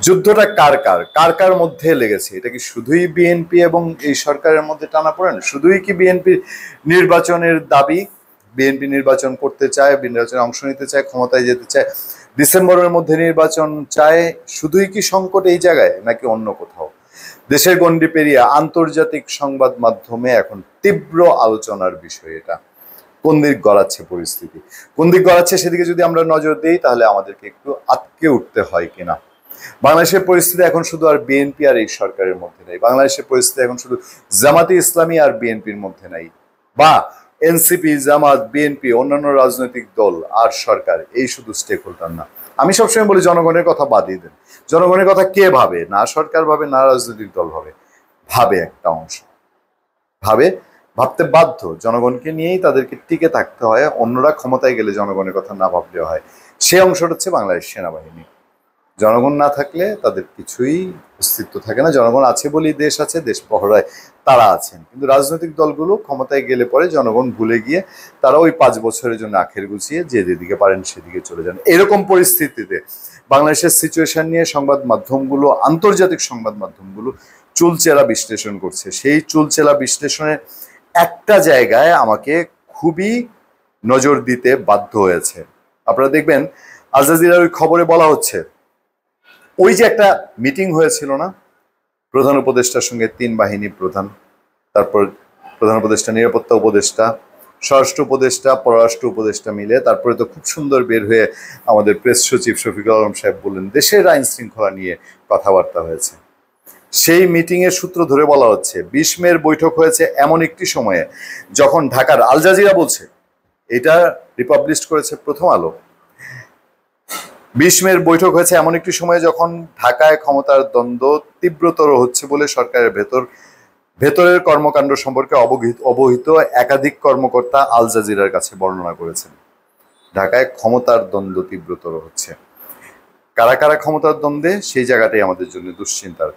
যুদ্ধটা কার মধ্যে লেগেছে? এটা কি শুধুই বিএনপি এবং এই সরকারের মধ্যে টানাপোড়েন? শুধুই কি বিএনপি নির্বাচনের দাবি? বিএনপি নির্বাচন করতে চায়, নির্বাচনে অংশ নিতে চায়, ক্ষমতায় যেতে চায়, ডিসেম্বরের মধ্যে নির্বাচন চায়। শুধুই কি সংকট এই জায়গায়, নাকি অন্য কোথাও? দেশের গণ্ডি পেরিয়ে আন্তর্জাতিক সংবাদ মাধ্যমে এখন তীব্র আলোচনার বিষয় এটা। কোন দিক গড়াচ্ছে পরিস্থিতি, কোন দিক গড়াচ্ছে সেদিকে যদি আমরা নজর দিই, তাহলে আমাদেরকে একটু আটকে উঠতে হয় কিনা। বাংলাদেশের পরিস্থিতি এখন শুধু আর বিএনপি আর এই সরকারের মধ্যে নাই। বাংলাদেশের পরিস্থিতি এখন শুধু জামাতে ইসলামী আর বিএনপির মধ্যে নাই, বা এনসিপি, জামাত, বিএনপি, অন্যান্য রাজনৈতিক দল আর সরকার, এই শুধু স্টেক হোল্ডার না। আমি সবসময় বলি জনগণের কথা বাদই দেন। জনগণের কথা কে ভাবে? না সরকার ভাবে, না রাজনৈতিক দল ভাবে। ভাবে একটা অংশ, ভাবতে বাধ্য। জনগণকে নিয়েই তাদেরকে টিকে থাকতে হয়। অন্যরা ক্ষমতায় গেলে জনগণের কথা না ভাবলেও হয়। সে অংশটা হচ্ছে বাংলাদেশ সেনাবাহিনী। জনগণ না থাকলে তাদের কিছুই অস্তিত্ব থাকে না। জনগণ আছে বলেই দেশ আছে, দেশ পহরায় তারা আছেন। কিন্তু রাজনৈতিক দলগুলো ক্ষমতায় গেলে পরে জনগণ ভুলে গিয়ে তারা ওই 5 বছরের জন্য আখের গুছিয়ে যে যেদিকে পারেন সেদিকে চলে যান। এরকম পরিস্থিতিতে বাংলাদেশের সিচুয়েশন নিয়ে সংবাদ মাধ্যমগুলো, আন্তর্জাতিক সংবাদ মাধ্যমগুলো চুলচেরা বিশ্লেষণ করছে। সেই চুলচেরা বিশ্লেষণের একটা জায়গায় আমাকে খুবই নজর দিতে বাধ্য হয়েছে। আপনারা দেখবেন আল জাজিরার ওই খবরে বলা হচ্ছে, ওই যে একটা মিটিং হয়েছিল না, প্রধান উপদেষ্টার সঙ্গে 3 বাহিনী প্রধান, তারপর প্রধান উপদেষ্টা, নিরাপত্তা উপদেষ্টা, স্বরাষ্ট্র উপদেষ্টা, পররাষ্ট্র উপদেষ্টা মিলে, তারপরে তো খুব সুন্দর বের হয়ে আমাদের প্রেস সচিব শফিকুল আলম সাহেব বললেন দেশের আইন শৃঙ্খলা নিয়ে কথাবার্তা হয়েছে। সেই মিটিং এর সূত্র ধরে বলা হচ্ছে 20 মের বৈঠক হয়েছে এমন একটি সময়ে যখন ঢাকার আল জাজিরা বলছে, এটা রিপাবলিশ করেছে প্রথম আলো, 20 মের বৈঠক হয়েছে এমন একটি সময়ে যখন ঢাকায় ক্ষমতার দ্বন্দ্ব তীব্রতর হচ্ছে বলে সরকারের ভেতরের কর্মকাণ্ড সম্পর্কে অবহিত একাধিক কর্মকর্তা আল জাজিরার কাছে বর্ণনা করেছেন। ঢাকায় ক্ষমতার দ্বন্দ্ব তীব্রতর হচ্ছে। কারা কারা ক্ষমতার দ্বন্দ্বে, সেই জায়গাটাই আমাদের জন্য দুশ্চিন্তার।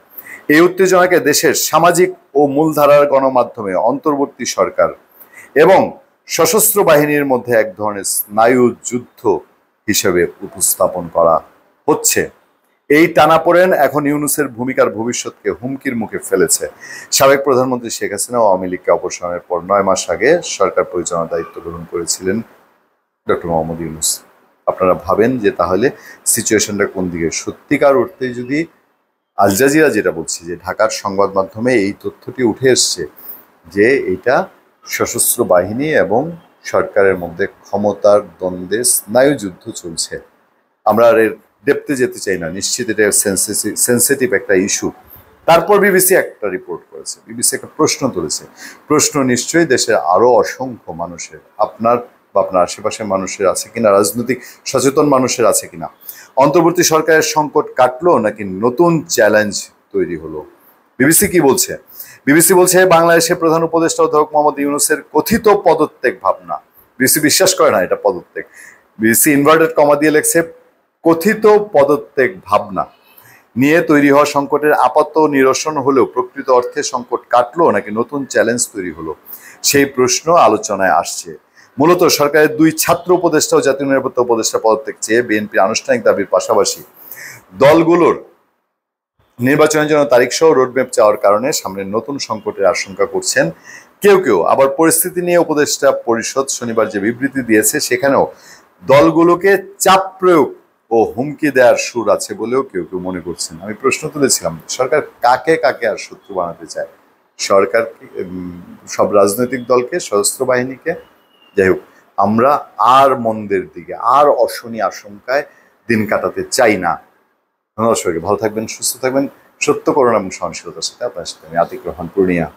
এই উত্তেজনাকে দেশের সামাজিক ও মূলধারার গণমাধ্যমে অন্তর্বর্তী সরকার এবং সশস্ত্র বাহিনীর মধ্যে এক ধরনের স্নায়ু যুদ্ধ হিসেবে উপস্থাপন করা হচ্ছে। এই টানাপোড়েন এখন ইউনূসের ভূমিকার ভবিষ্যৎকে হুমকির মুখে ফেলেছে। সাবেক প্রধানমন্ত্রী শেখ হাসিনা আওয়ামী লীগকে অপসারণের পর 9 মাস আগে সরকার পরিচালনার দায়িত্ব গ্রহণ করেছিলেন ডক্টর মোহাম্মদ ইউনূস। আপনারা ভাবেন যে তাহলে সিচুয়েশনটা কোন দিকে? সত্যিকার অর্থে যদি আল জাজিরা যেটা বলছে, যে ঢাকার সংবাদ মাধ্যমে এই তথ্যটি উঠে এসছে যে এটা সশস্ত্র বাহিনী এবং সরকারের মধ্যে ক্ষমতার দ্বন্দ্বে স্নায়ু যুদ্ধ চলছে। আমরা আর এর ডেপথে যেতে চাই না, নিশ্চিত এটা সেন্সিটিভ একটা ইস্যু। তারপর বিবিসি একটা রিপোর্ট করেছে, বিবিসি একটা প্রশ্ন তুলেছে। প্রশ্ন নিশ্চয়ই দেশের আরো অসংখ্য মানুষের, আপনার বা আপনার আশেপাশের মানুষের আছে কিনা, রাজনৈতিক সচেতন মানুষের আছে কিনা। অন্তর্বর্তী সরকারের সংকট কাটলো নাকি নতুন চ্যালেঞ্জ তৈরি হলো? বিবিসি কি বলছে? বিবিসি বলছে বাংলাদেশের প্রধান উপদেষ্টা অধ্যাপক মোহাম্মদ ইউনূসের কথিত পদত্যাগ ভাবনা, বিবিসি বিশ্বাস করে না এটা পদত্যাগ, বিবিসি ইনভার্টেড কমা দিয়ে লেখছে কথিত পদত্যাগ ভাবনা নিয়ে তৈরি হওয়া সংকটের আপাত নিরসন হলেও প্রকৃত অর্থে সংকট কাটলো নাকি নতুন চ্যালেঞ্জ তৈরি হলো, সেই প্রশ্ন আলোচনায় আসছে। মূলত সরকারের 2 ছাত্র উপদেষ্টা ও জাতীয় নিরাপত্তা উপদেষ্টা পদত্যাগ চেয়ে বিএনপির আনুষ্ঠানিক দাবির পাশাপাশি দলগুলোর নির্বাচনের জন্য তারিখ সহ রোডম্যাপ চাওয়ার কারণে সামনে নতুন সংকটের আশঙ্কা করছেন কেউ কেউ। আবার পরিস্থিতি নিয়ে উপদেষ্টা পরিষদ শনিবার যে বিবৃতি দিয়েছে সেখানেও দলগুলোকে চাপ প্রয়োগ ও হুমকি দেওয়ার সুর আছে বলেও কেউ কেউ মনে করছেন। আমি প্রশ্ন তুলেছিলাম, সরকার কাকে কাকে আর শত্রু বানাতে চায়? সরকার সব রাজনৈতিক দলকে, সশস্ত্র বাহিনীকে? যাই হোক, আমরা আর মন্দের দিকে, আর অশনি আশঙ্কায় দিন কাটাতে চাই না। ধন্যবাদ সবাইকে। ভালো থাকবেন, সুস্থ থাকবেন, সত্য করুন এবং সহনশীলতার সাথে। আপনার সাথে আমি আতিক রহমান, পূর্ণিয়া।